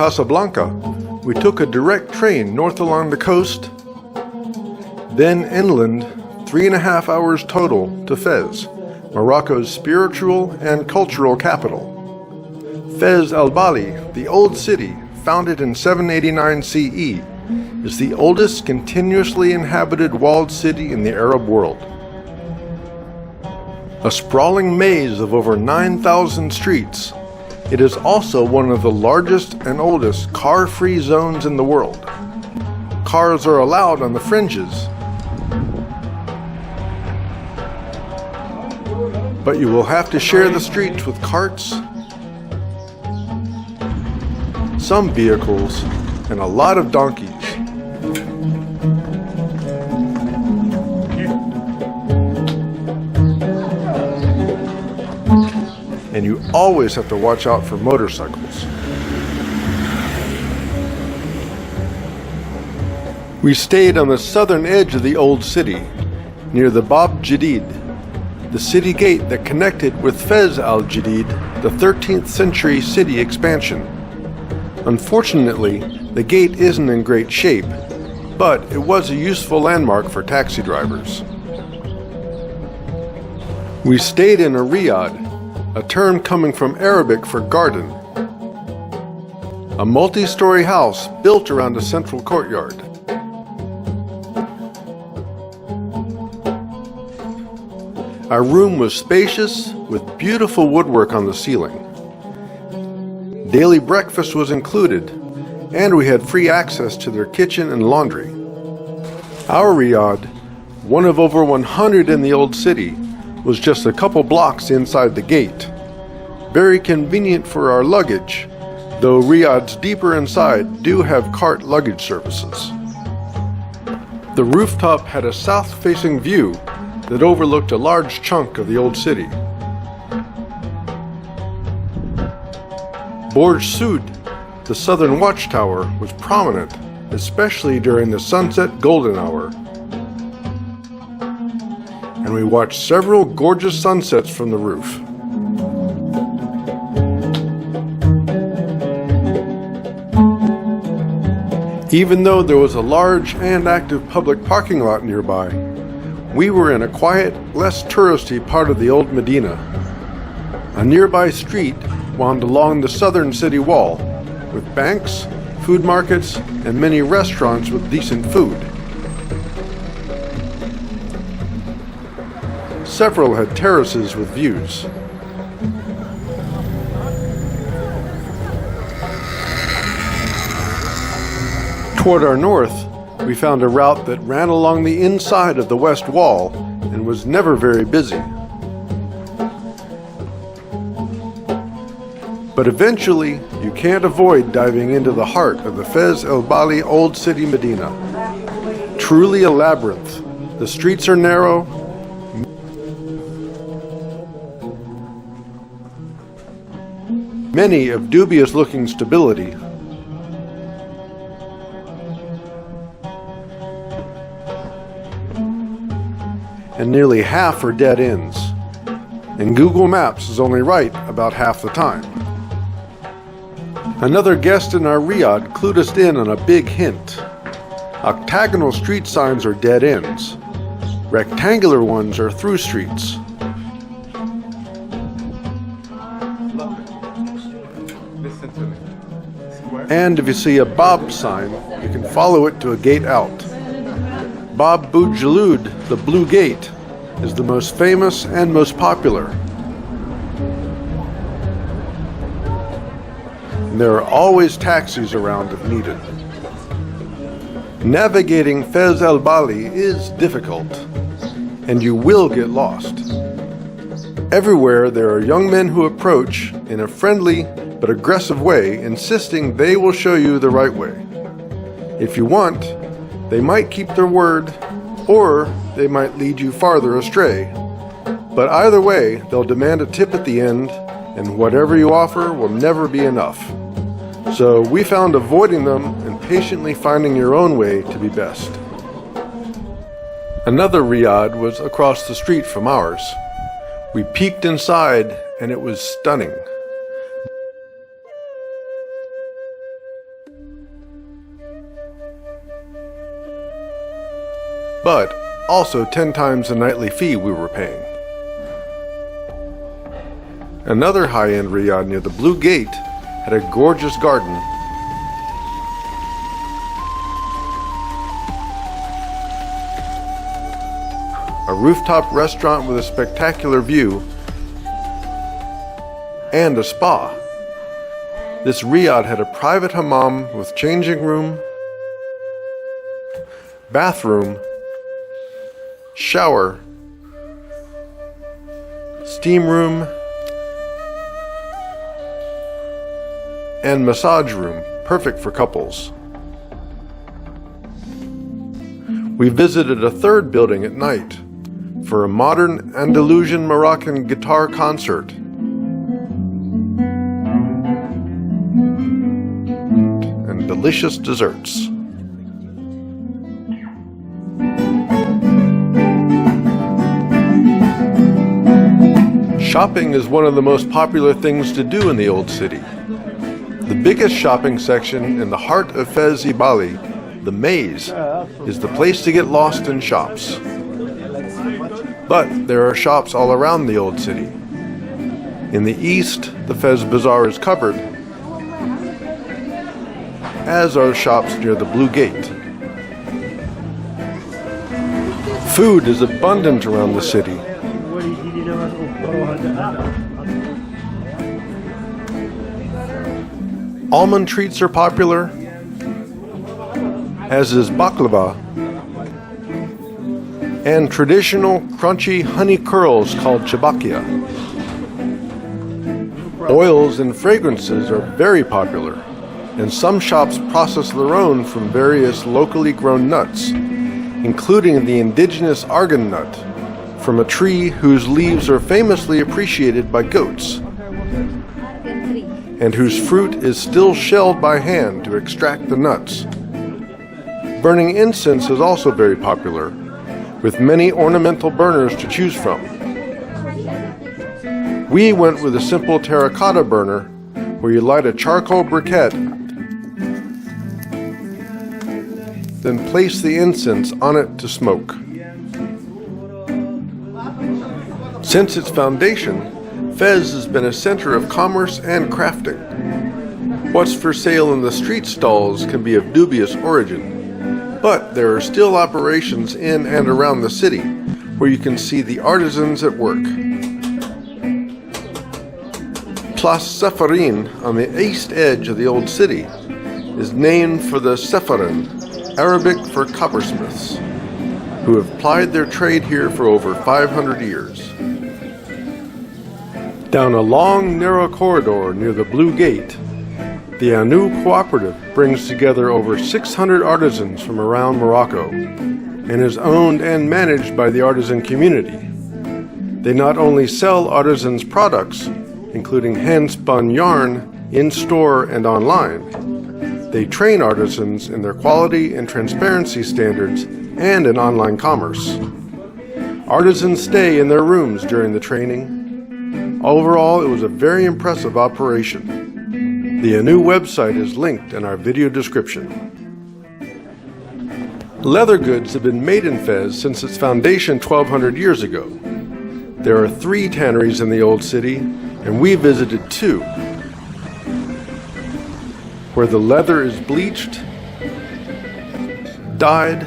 Casablanca, we took a direct train north along the coast, then inland 3.5 hours total to Fes, Morocco's spiritual and cultural capital. Fes al Bali, the old city, founded in 789 CE, is the oldest continuously inhabited walled city in the Arab world. A sprawling maze of over 9,000 streets, it is also one of the largest and oldest car-free zones in the world. Cars are allowed on the fringes, but you will have to share the streets with carts, some vehicles, and a lot of donkeys. And you always have to watch out for motorcycles. We stayed on the southern edge of the old city, near the Bab Jdid, the city gate that connected with Fes al Jdid, the 13th century city expansion. Unfortunately, the gate isn't in great shape, but it was a useful landmark for taxi drivers. We stayed in a Riad, a term coming from Arabic for garden, a multi-story house built around a central courtyard. Our room was spacious with beautiful woodwork on the ceiling. Daily breakfast was included, and we had free access to their kitchen and laundry. Our Riad, one of over 100 in the old city, was just a couple blocks inside the gate. Very convenient for our luggage, though Riads deeper inside do have cart luggage services. The rooftop had a south-facing view that overlooked a large chunk of the old city. Borj Soud, the southern watchtower, was prominent, especially during the sunset golden hour. And we watched several gorgeous sunsets from the roof. Even though there was a large and active public parking lot nearby, we were in a quiet, less touristy part of the old Medina. A nearby street wound along the southern city wall, with banks, food markets, and many restaurants with decent food. Several had terraces with views. Toward our north, we found a route that ran along the inside of the west wall and was never very busy. But eventually, you can't avoid diving into the heart of the Fes al Bali Old City Medina. Truly a labyrinth. The streets are narrow, many of dubious-looking stability, and nearly half are dead ends, and Google Maps is only right about half the time. Another guest in our Riad clued us in on a big hint. Octagonal street signs are dead ends. Rectangular ones are through streets. And if you see a Bab sign, you can follow it to a gate out. Bab Guissa, the Blue Gate, is the most famous and most popular. And there are always taxis around if needed. Navigating Fes al Bali is difficult, and you will get lost. Everywhere there are young men who approach in a friendly but aggressive way, insisting they will show you the right way. If you want, they might keep their word, or they might lead you farther astray. But either way, they'll demand a tip at the end, and whatever you offer will never be enough. So we found avoiding them and patiently finding your own way to be best. Another Riad was across the street from ours. We peeked inside, and it was stunning. but also 10 times the nightly fee we were paying. Another high-end riad near the Blue Gate had a gorgeous garden, a rooftop restaurant with a spectacular view, and a spa. This riad had a private hammam with changing room, bathroom, shower, steam room, and massage room, perfect for couples. We visited a third building at night for a modern Andalusian Moroccan guitar concert. And delicious desserts. Shopping is one of the most popular things to do in the Old City. The biggest shopping section in the heart of Fes al Bali, the Maze, is the place to get lost in shops. But there are shops all around the Old City. In the east, the Fes Bazaar is covered, as are shops near the Blue Gate. Food is abundant around the city. Almond treats are popular, as is baklava, and traditional crunchy honey curls called chabakia. Oils and fragrances are very popular, and some shops process their own from various locally grown nuts, including the indigenous argan nut, from a tree whose leaves are famously appreciated by goats, and whose fruit is still shelled by hand to extract the nuts. Burning incense is also very popular, with many ornamental burners to choose from. We went with a simple terracotta burner, where you light a charcoal briquette, then place the incense on it to smoke. Since its foundation, Fes has been a center of commerce and crafting. What's for sale in the street stalls can be of dubious origin, but there are still operations in and around the city where you can see the artisans at work. Place Sefarin on the east edge of the old city is named for the Sefarin, Arabic for coppersmiths, who have plied their trade here for over 500 years. Down a long, narrow corridor near the Blue Gate, the Anou Cooperative brings together over 600 artisans from around Morocco and is owned and managed by the artisan community. They not only sell artisans' products, including hand-spun yarn, in-store and online, they train artisans in their quality and transparency standards and in online commerce. Artisans stay in their rooms during the training. Overall, it was a very impressive operation. The Anou website is linked in our video description. Leather goods have been made in Fes since its foundation 1,200 years ago. There are 3 tanneries in the old city, and we visited 2, where the leather is bleached, dyed,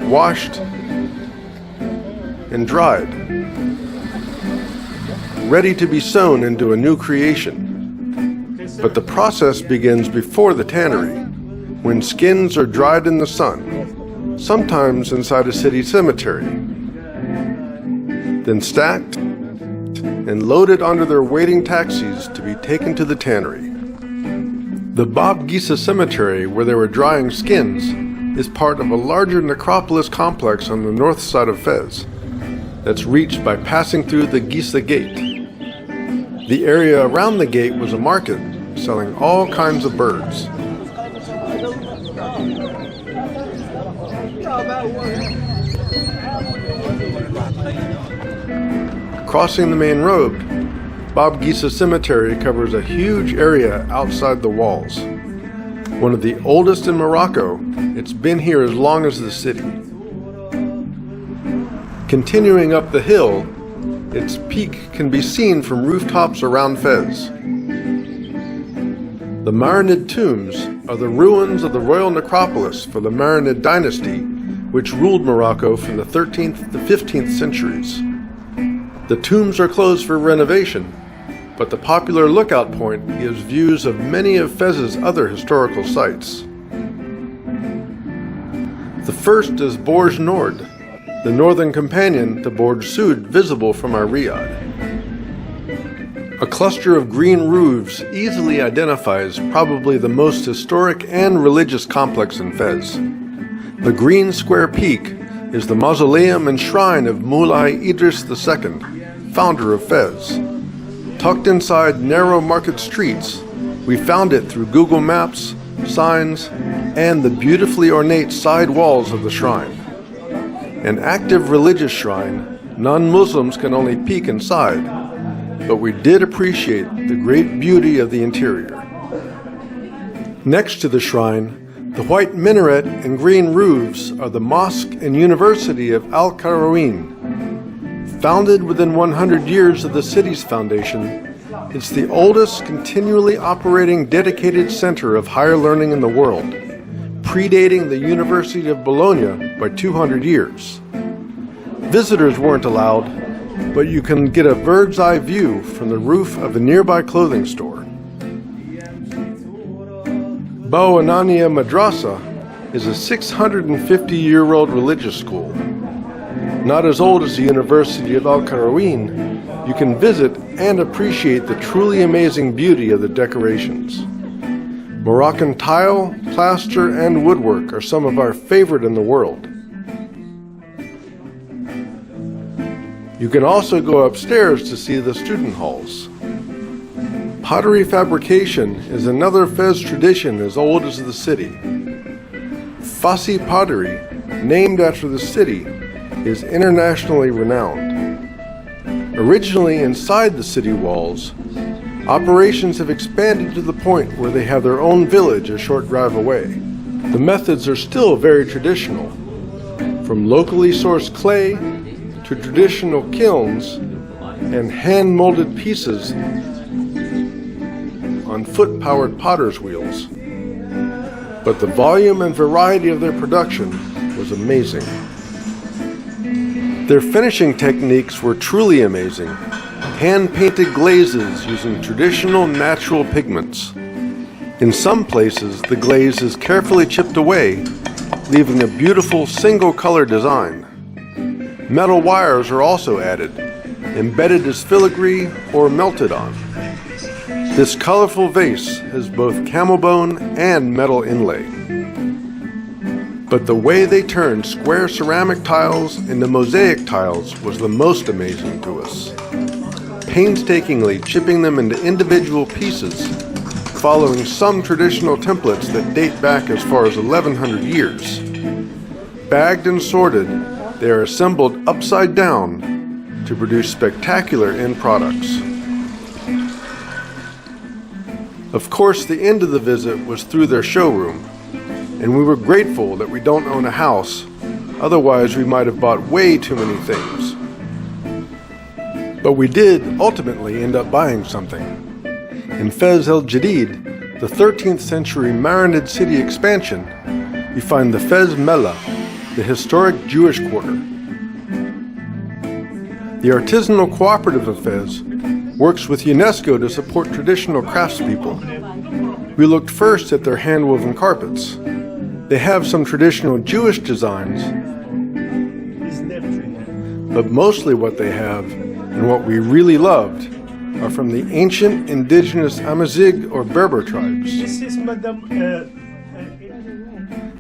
washed, and dried, ready to be sewn into a new creation. But the process begins before the tannery, when skins are dried in the sun, sometimes inside a city cemetery, then stacked and loaded onto their waiting taxis to be taken to the tannery. The Bab Guissa Cemetery, where they were drying skins, is part of a larger necropolis complex on the north side of Fes that's reached by passing through the Guissa Gate. The area around the gate was a market, selling all kinds of birds. Crossing the main road, Bab Guissa Cemetery covers a huge area outside the walls. One of the oldest in Morocco, it's been here as long as the city. Continuing up the hill, its peak can be seen from rooftops around Fes. The Marinid tombs are the ruins of the royal necropolis for the Marinid dynasty, which ruled Morocco from the 13th to 15th centuries. The tombs are closed for renovation, but the popular lookout point gives views of many of Fes's other historical sites. The first is Borj Nord, the northern companion to Borj Sud, visible from our Riad. A cluster of green roofs easily identifies probably the most historic and religious complex in Fes. The green square peak is the mausoleum and shrine of Mullah Idris II, founder of Fes. Tucked inside narrow market streets, we found it through Google Maps, signs, and the beautifully ornate side walls of the shrine. An active religious shrine, non-Muslims can only peek inside, but we did appreciate the great beauty of the interior. Next to the shrine, the white minaret and green roofs are the mosque and university of Al Qarawin. Founded within 100 years of the city's foundation, it's the oldest continually operating dedicated center of higher learning in the world, predating the University of Bologna by 200 years. Visitors weren't allowed, but you can get a bird's eye view from the roof of a nearby clothing store. Bo Anania Madrasa is a 650-year-old religious school. Not as old as the University of Al Qarawin, you can visit and appreciate the truly amazing beauty of the decorations. Moroccan tile, plaster, and woodwork are some of our favorite in the world. You can also go upstairs to see the student halls. Pottery fabrication is another Fes tradition as old as the city. Fassi Pottery, named after the city, is internationally renowned. Originally inside the city walls, operations have expanded to the point where they have their own village a short drive away. The methods are still very traditional, from locally sourced clay to traditional kilns and hand-molded pieces on foot-powered potter's wheels. But the volume and variety of their production was amazing. Their finishing techniques were truly amazing. Hand-painted glazes using traditional natural pigments. In some places, the glaze is carefully chipped away, leaving a beautiful single-color design. Metal wires are also added, embedded as filigree or melted on. This colorful vase has both camel bone and metal inlay. But the way they turned square ceramic tiles into mosaic tiles was the most amazing to us. Painstakingly chipping them into individual pieces, following some traditional templates that date back as far as 1100 years. Bagged and sorted, they are assembled upside down to produce spectacular end products. Of course, the end of the visit was through their showroom, and we were grateful that we don't own a house, otherwise we might have bought way too many things. But we did ultimately end up buying something. In Fes al Jdid, the 13th century Marinid city expansion, you find the Fes Mellah, the historic Jewish quarter. The Artisanal Cooperative of Fes works with UNESCO to support traditional craftspeople. We looked first at their hand-woven carpets. They have some traditional Jewish designs, but mostly what they have, and what we really loved, are from the ancient indigenous Amazigh or Berber tribes.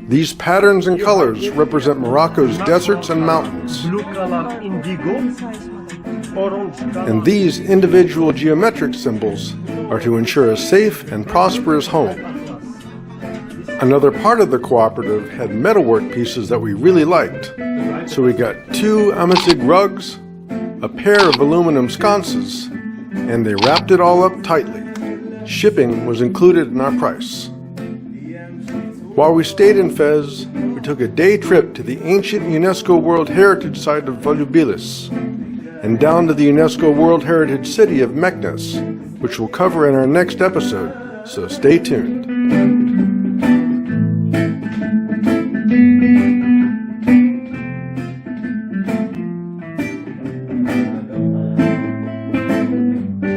These patterns and colors represent Morocco's deserts and mountains. And these individual geometric symbols are to ensure a safe and prosperous home. Another part of the cooperative had metalwork pieces that we really liked, so we got 2 Amazigh rugs, a pair of aluminum sconces, and they wrapped it all up tightly. Shipping was included in our price. While we stayed in Fes, we took a day trip to the ancient UNESCO World Heritage Site of Volubilis and down to the UNESCO World Heritage City of Meknes, which we'll cover in our next episode, so stay tuned.